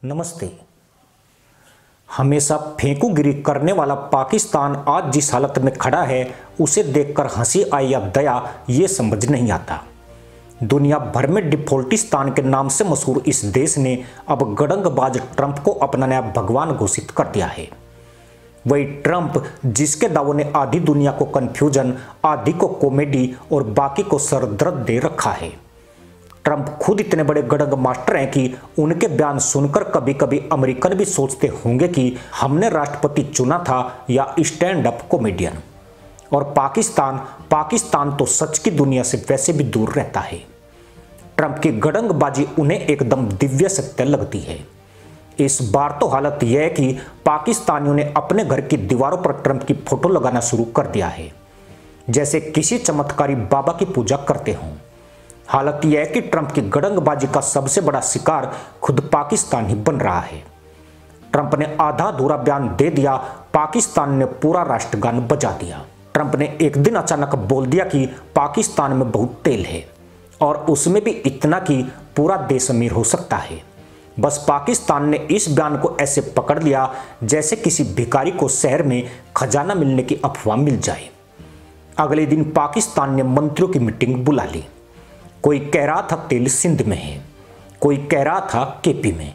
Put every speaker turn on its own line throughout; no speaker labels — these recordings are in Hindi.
नमस्ते। हमेशा फेंकूगिरी करने वाला पाकिस्तान आज जिस हालत में खड़ा है उसे देखकर हंसी आए या दया ये समझ नहीं आता। दुनिया भर में डिफॉल्टिस्तान के नाम से मशहूर इस देश ने अब गड़ंगबाज ट्रंप को अपना नया भगवान घोषित कर दिया है। वही ट्रंप जिसके दावों ने आधी दुनिया को कंफ्यूजन, आधी को कॉमेडी और बाकी को सरदर्द दे रखा है। ट्रंप खुद इतने बड़े गड़ंग मास्टर हैं कि उनके बयान सुनकर कभी कभी अमेरिकन भी सोचते होंगे कि हमने राष्ट्रपति चुना था या स्टैंड अप कॉमेडियन। और पाकिस्तान तो सच की दुनिया से वैसे भी दूर रहता है। ट्रंप की गड़ंगबाजी उन्हें एकदम दिव्य सत्य लगती है। इस बार तो हालत यह है कि पाकिस्तानियों ने अपने घर की दीवारों पर ट्रंप की फोटो लगाना शुरू कर दिया है, जैसे किसी चमत्कारी बाबा की पूजा करते हों। हालत यह है कि ट्रंप की गड़ंगबाजी का सबसे बड़ा शिकार खुद पाकिस्तान ही बन रहा है। ट्रंप ने आधा अधूरा बयान दे दिया, पाकिस्तान ने पूरा राष्ट्रगान बजा दिया। ट्रंप ने एक दिन अचानक बोल दिया कि पाकिस्तान में बहुत तेल है और उसमें भी इतना कि पूरा देश अमीर हो सकता है। बस पाकिस्तान ने इस बयान को ऐसे पकड़ लिया जैसे किसी भिखारी को शहर में खजाना मिलने की अफवाह मिल जाए। अगले दिन पाकिस्तान ने मंत्रियों की मीटिंग बुला ली। कोई कह रहा था तेल सिंध में है, कोई कह रहा था केपी में,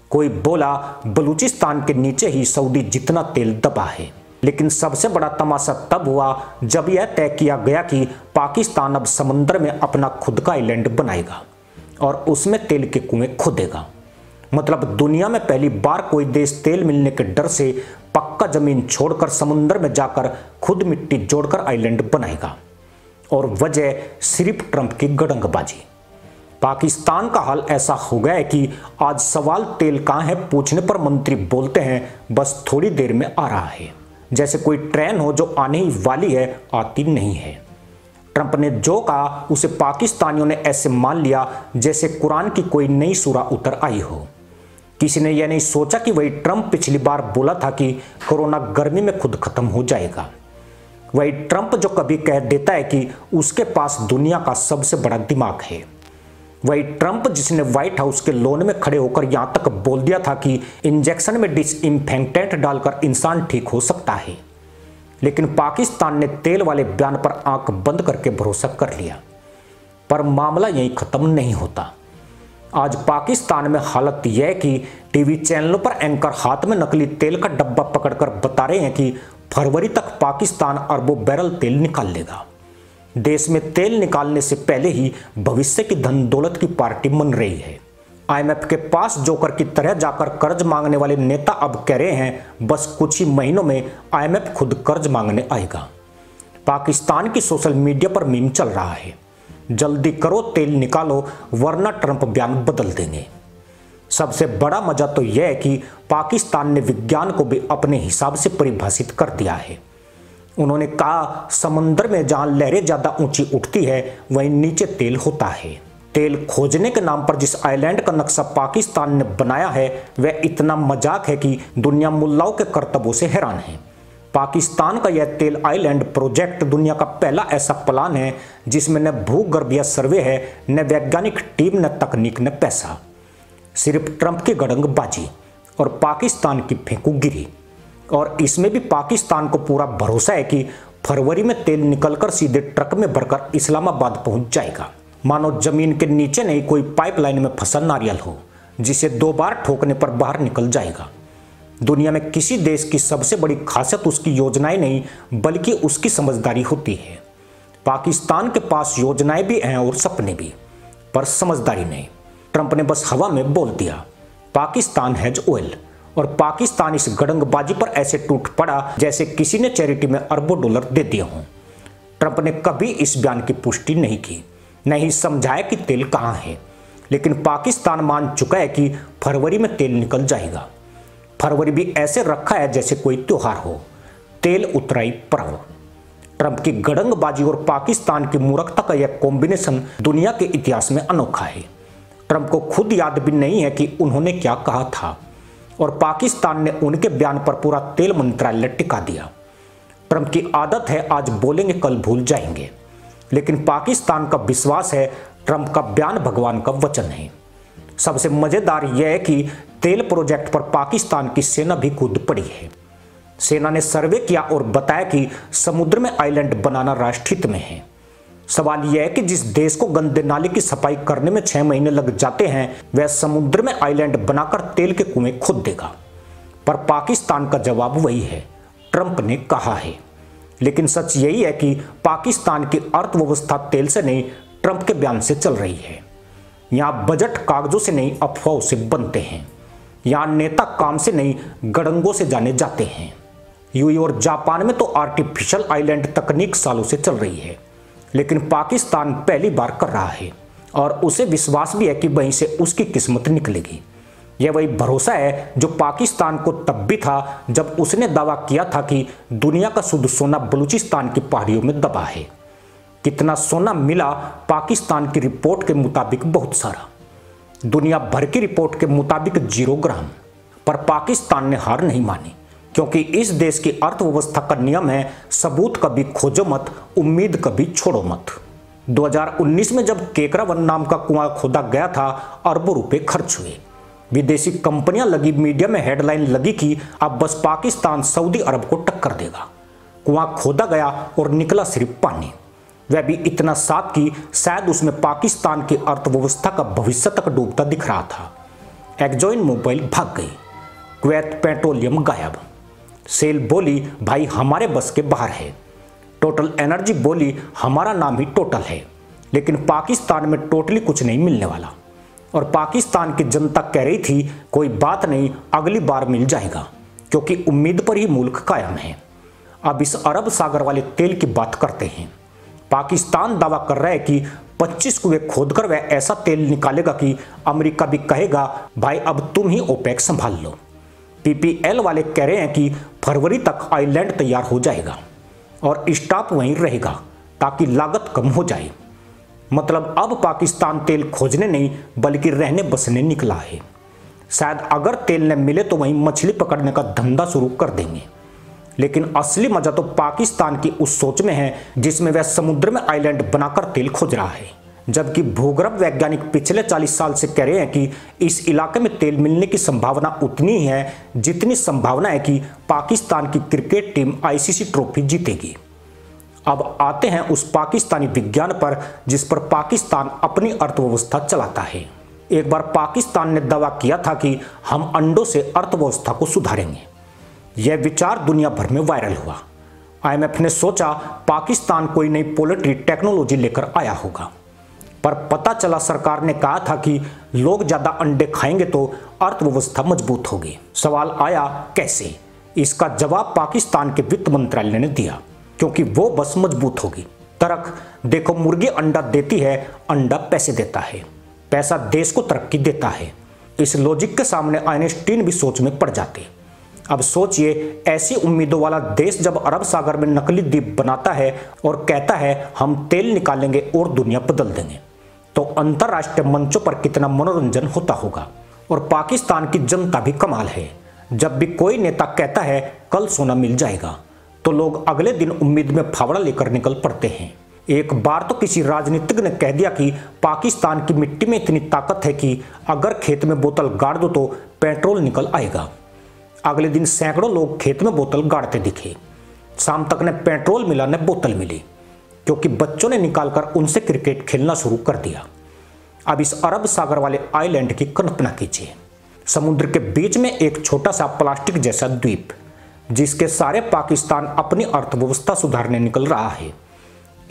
कोई बोला बलूचिस्तान के नीचे ही सऊदी जितना तेल दबा है। लेकिन सबसे बड़ा तमाशा तब हुआ जब यह तय किया गया कि पाकिस्तान अब समुद्र में अपना खुद का आइलैंड बनाएगा और उसमें तेल के कुएं खोदेगा। मतलब दुनिया में पहली बार कोई देश तेल मिलने के डर से पक्का जमीन छोड़कर समुद्र में जाकर खुद मिट्टी जोड़कर आइलैंड बनाएगा। और वजह सिर्फ ट्रंप की गड़ंगबाजी। पाकिस्तान का हाल ऐसा हो गया है कि आज सवाल तेल कहाँ है पूछने पर मंत्री बोलते हैं बस थोड़ी देर में आ रहा है, जैसे कोई ट्रेन हो जो आने ही वाली है, आती नहीं है। ट्रंप ने जो कहा उसे पाकिस्तानियों ने ऐसे मान लिया जैसे कुरान की कोई नई सूरा उतर आई हो। किसी ने यह नहीं सोचा कि वही ट्रंप पिछली बार बोला था कि कोरोना गर्मी में खुद खत्म हो जाएगा। वही ट्रंप जो कभी कह देता है कि उसके पास दुनिया का सबसे बड़ा दिमाग है। वही ट्रंप जिसने व्हाइट हाउस के लॉन में खड़े होकर यहां तक बोल दिया था कि इंजेक्शन में डिसइंफेक्टेंट डालकर इंसान ठीक हो सकता है। लेकिन पाकिस्तान ने तेल वाले बयान पर आंख बंद करके भरोसा कर लिया। पर मामला यहीं खत्म नहीं होता। आज पाकिस्तान में हालत यह है कि टीवी चैनलों पर एंकर हाथ में नकली तेल का डब्बा पकड़कर बता रहे हैं कि फरवरी तक पाकिस्तान अरबों बैरल तेल निकाल लेगा। देश में तेल निकालने से पहले ही भविष्य की धन दौलत की पार्टी बन रही है। आईएमएफ के पास जोकर की तरह जाकर कर्ज मांगने वाले नेता अब कह रहे हैं बस कुछ ही महीनों में आईएमएफ खुद कर्ज मांगने आएगा। पाकिस्तान की सोशल मीडिया पर मीम चल रहा है, जल्दी करो तेल निकालो वरना ट्रंप बयान बदल देंगे। सबसे बड़ा मजा तो यह है कि पाकिस्तान ने विज्ञान को भी अपने हिसाब से परिभाषित कर दिया है। उन्होंने कहा समुद्र में जहां लहरें ज्यादा ऊंची उठती है वहीं नीचे तेल होता है। तेल खोजने के नाम पर जिस आइलैंड का नक्शा पाकिस्तान ने बनाया है वह इतना मजाक है कि दुनिया मुल्लाओं के करतबों से हैरान है। पाकिस्तान का यह तेल आइलैंड प्रोजेक्ट दुनिया का पहला ऐसा प्लान है जिसमें न भूगर्भीय सर्वे है, न वैज्ञानिक टीम, न तकनीक, न पैसा। सिर्फ ट्रंप की गड़ंगबाजी और पाकिस्तान की फेंकूगिरी। और इसमें भी पाकिस्तान को पूरा भरोसा है कि फरवरी में तेल निकलकर सीधे ट्रक में भरकर इस्लामाबाद पहुंच जाएगा, मानो जमीन के नीचे नहीं कोई पाइपलाइन में फंसा नारियल हो जिसे 2 बार ठोकने पर बाहर निकल जाएगा। दुनिया में किसी देश की सबसे बड़ी खासियत उसकी योजनाएं नहीं बल्कि उसकी समझदारी होती है। पाकिस्तान के पास योजनाएं भी हैं और सपने भी, पर समझदारी नहीं। ट्रंप ने बस हवा में बोल दिया पाकिस्तान हैज ऑयल और पाकिस्तान इस गड़ंगबाजी पर ऐसे टूट पड़ा जैसे किसी ने चैरिटी में अरबों डॉलर दे दिए हों। ट्रंप ने कभी इस बयान की पुष्टि नहीं की, नहीं समझाया कि तेल कहां है, लेकिन पाकिस्तान मान चुका है कि फरवरी में तेल निकल जाएगा। फरवरी भी ऐसे रखा है जैसे कोई त्योहार हो, तेल उतराई पर्व। ट्रंप की गड़ंगबाजी और पाकिस्तान की मूर्खता का यह कॉम्बिनेशन दुनिया के इतिहास में अनोखा है। ट्रंप को खुद याद भी नहीं है कि उन्होंने क्या कहा था और पाकिस्तान ने उनके बयान पर पूरा तेल मंत्रालय टिका दिया। ट्रंप की आदत है आज बोलेंगे कल भूल जाएंगे, लेकिन पाकिस्तान का विश्वास है ट्रंप का बयान भगवान का वचन है। सबसे मजेदार यह है कि तेल प्रोजेक्ट पर पाकिस्तान की सेना भी कूद पड़ी है। सेना ने सर्वे किया और बताया कि समुद्र में आइलैंड बनाना राष्ट्र हित में है। सवाल यह है कि जिस देश को गंदे नाले की सफाई करने में 6 महीने लग जाते हैं, वह समुद्र में आइलैंड बनाकर तेल के कुएं खोद देगा। पर पाकिस्तान का जवाब वही है, ट्रंप ने कहा है। लेकिन सच यही है कि पाकिस्तान की अर्थव्यवस्था तेल से नहीं, ट्रंप के बयान से चल रही है। यहाँ बजट कागजों से नहीं, अफवाहों से बनते हैं। यहाँ नेता काम से नहीं, गड़ंगों से जाने जाते हैं। यूएई और जापान में तो आर्टिफिशियल आइलैंड तकनीक सालों से चल रही है, लेकिन पाकिस्तान पहली बार कर रहा है और उसे विश्वास भी है कि वहीं से उसकी किस्मत निकलेगी। यह वही भरोसा है जो पाकिस्तान को तब भी था जब उसने दावा किया था कि दुनिया का शुद्ध सोना बलूचिस्तान की पहाड़ियों में दबा है। कितना सोना मिला? पाकिस्तान की रिपोर्ट के मुताबिक बहुत सारा। दुनिया भर की रिपोर्ट के मुताबिक 0 ग्राम। पर पाकिस्तान ने हार नहीं मानी, क्योंकि इस देश की अर्थव्यवस्था का नियम है, सबूत कभी खोजो मत, उम्मीद कभी छोड़ो मत। 2019 में जब केकरावन नाम का कुआं खोदा गया था, अरबों रुपए खर्च हुए। विदेशी कंपनियां लगी, मीडिया में हेडलाइन लगी कि अब बस पाकिस्तान सऊदी अरब को टक्कर देगा। कुआं खोदा गया और निकला सिर्फ पानी, वह भी इतना साफ कि शायद उसमें पाकिस्तान की अर्थव्यवस्था का भविष्य तक डूबता दिख रहा था। एक्सॉन मोबिल भाग गई, कुवैत पेट्रोलियम गायब। सेल बोली भाई हमारे बस के बाहर है। टोटल एनर्जी बोली हमारा नाम ही टोटल है। लेकिन पाकिस्तान में टोटली कुछ नहीं मिलने वाला। और पाकिस्तान की जनता कह रही थी कोई बात नहीं, अगली बार मिल जाएगा, क्योंकि उम्मीद पर ही मुल्क कायम है। अब इस अरब सागर वाले तेल की बात करते हैं। पाकिस्तान दावा कर रहा है कि 25 कुएं खोदकर वह ऐसा तेल निकालेगा कि अमेरिका भी कहेगा भाई अब तुम ही ओपेक संभाल लो। पीपीएल वाले कह रहे हैं कि फरवरी तक आइलैंड तैयार हो जाएगा और स्टाफ वहीं रहेगा ताकि लागत कम हो जाए। मतलब अब पाकिस्तान तेल खोजने नहीं बल्कि रहने बसने निकला है। शायद अगर तेल न मिले तो वहीं मछली पकड़ने का धंधा शुरू कर देंगे। लेकिन असली मजा तो पाकिस्तान की उस सोच में है जिसमें वह समुद्र में आइलैंड बनाकर तेल खोज रहा है, जबकि भूगर्भ वैज्ञानिक पिछले 40 साल से कह रहे हैं कि इस इलाके में तेल मिलने की संभावना उतनी ही है जितनी संभावना है कि पाकिस्तान की क्रिकेट टीम आईसीसी ट्रॉफी जीतेगी। अब आते हैं उस पाकिस्तानी विज्ञान पर जिस पर पाकिस्तान अपनी अर्थव्यवस्था चलाता है। एक बार पाकिस्तान ने दावा किया था कि हम अंडों से अर्थव्यवस्था को सुधारेंगे। यह विचार दुनिया भर में वायरल हुआ। आईएमएफ ने सोचा पाकिस्तान कोई नई पोल्ट्री टेक्नोलॉजी लेकर आया होगा, पर पता चला सरकार ने कहा था कि लोग ज्यादा अंडे खाएंगे तो अर्थव्यवस्था मजबूत होगी। सवाल आया कैसे? इसका जवाब पाकिस्तान के वित्त मंत्रालय ने दिया, क्योंकि वो बस मजबूत होगी। तर्क देखो, मुर्गी अंडा देती है, अंडा पैसे देता है, पैसा देश को तरक्की देता है। इस लॉजिक के सामने आइंस्टीन भी सोच में पड़ जाते। अब सोचिए, ऐसी उम्मीदों वाला देश जब अरब सागर में नकली द्वीप बनाता है और कहता है हम तेल निकालेंगे और दुनिया बदल देंगे, तो अंतरराष्ट्रीय मंचों पर कितना मनोरंजन होता होगा। और पाकिस्तान की जनता भी कमाल है, जब भी कोई नेता कहता है कल सोना मिल जाएगा तो लोग अगले दिन उम्मीद में फावड़ा लेकर निकल पड़ते हैं। एक बार तो किसी राजनीतिक ने कह दिया कि पाकिस्तान की मिट्टी में इतनी ताकत है कि अगर खेत में बोतल गाड़ दो तो पेट्रोल निकल आएगा। अगले दिन सैकड़ों लोग खेत में बोतल गाड़ते दिखे। शाम तक न पेट्रोल मिला न बोतल मिली, क्योंकि बच्चों ने निकालकर उनसे क्रिकेट खेलना शुरू कर दिया। अब इस अरब सागर वाले आइलैंड की कल्पना कीजिए। समुद्र के बीच में एक छोटा सा प्लास्टिक जैसा द्वीप, जिसके सारे पाकिस्तान अपनी अर्थव्यवस्था सुधारने निकल रहा है।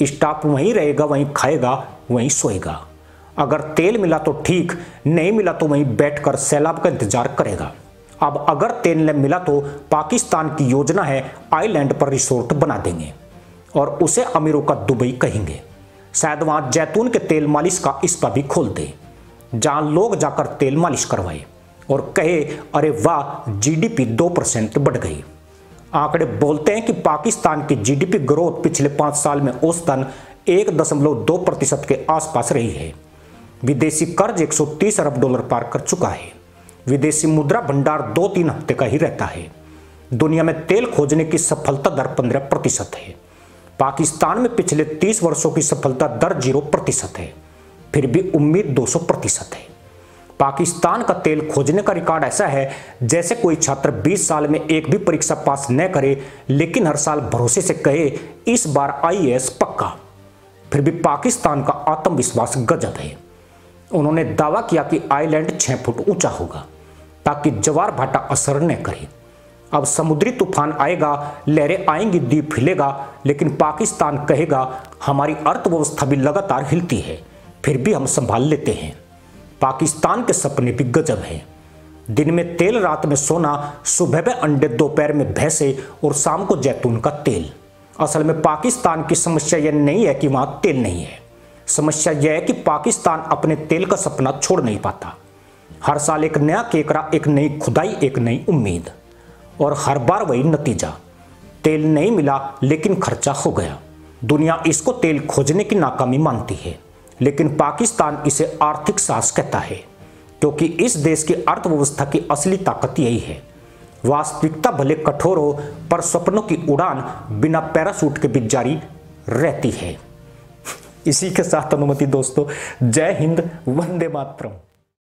स्टाफ वहीं रहेगा, वहीं खाएगा, वहीं सोएगा। अगर तेल मिला तो ठीक, नहीं मिला तो वहीं बैठकर सैलाब का इंतजार करेगा। अब अगर तेल न मिला तो पाकिस्तान की योजना है आइलैंड पर रिसोर्ट बना देंगे और उसे अमीरों का दुबई कहेंगे। शायद वहां जैतून के तेल मालिश का स्पा भी खोल दे, जहां लोग जाकर तेल मालिश करवाए और कहे अरे वाह जीडीपी 2% बढ़ गई। आंकड़े बोलते हैं कि पाकिस्तान की जीडीपी ग्रोथ पिछले 5 साल में औसतन 1.2% के आसपास रही है। विदेशी कर्ज 130 अरब डॉलर पार कर चुका है। विदेशी मुद्रा भंडार 2-3 हफ्ते का ही रहता है। दुनिया में तेल खोजने की सफलता दर 15% है। पाकिस्तान में पिछले 30 वर्षों की सफलता दर 0% है, फिर भी उम्मीद 200% है। पाकिस्तान का तेल खोजने का रिकॉर्ड ऐसा है जैसे कोई छात्र 20 साल में एक भी परीक्षा पास न करे, लेकिन हर साल भरोसे से कहे इस बार आईएएस पक्का। फिर भी पाकिस्तान का आत्मविश्वास गजब है। उन्होंने दावा किया कि आइलैंड 6 फुट ऊंचा होगा ताकि ज्वार भाटा असर न करे। अब समुद्री तूफान आएगा, लहरें आएंगी, द्वीप हिलेगा, लेकिन पाकिस्तान कहेगा हमारी अर्थव्यवस्था भी लगातार हिलती है, फिर भी हम संभाल लेते हैं। पाकिस्तान के सपने भी गजब हैं। दिन में तेल, रात में सोना, सुबह में अंडे, दोपहर में भैंसे और शाम को जैतून का तेल। असल में पाकिस्तान की समस्या यह नहीं है कि वहां तेल नहीं है, समस्या यह है कि पाकिस्तान अपने तेल का सपना छोड़ नहीं पाता। हर साल एक नया केकरा, एक नई खुदाई, एक नई उम्मीद, और हर बार वही नतीजा। तेल नहीं मिला लेकिन खर्चा हो गया। दुनिया इसको तेल खोजने की नाकामी मानती है, लेकिन पाकिस्तान इसे आर्थिक साहस कहता है, क्योंकि इस देश की अर्थव्यवस्था की असली ताकत यही है। वास्तविकता भले कठोर हो, पर सपनों की उड़ान बिना पैराशूट के भी जारी रहती है। इसी के साथ अनुमति दोस्तों, जय हिंद, वंदे मातरम।